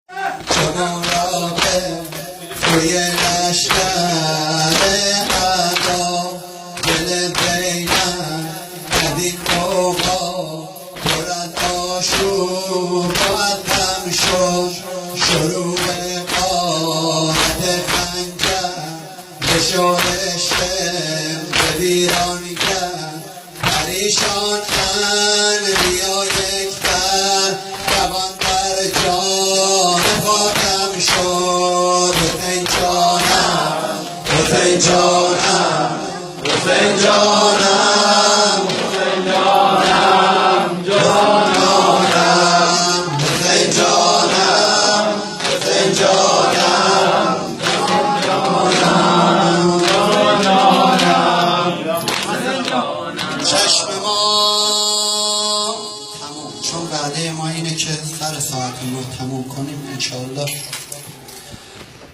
چون راقه توی لشکر ادا دل بینم ندید موقع پر از آشوب مقدم شد شروع قامت خنجر به شورشم به ویران کرد پریشان انبیا یکتر روان در جان خاتم شد حسین جانم حسین جانم حسین جانم حسین جانم جانم حسین جانم حسین جانم چشم ما تموم، چون وعده ما اینه که سر ساعت 9 تموم کنیم انشاءالله.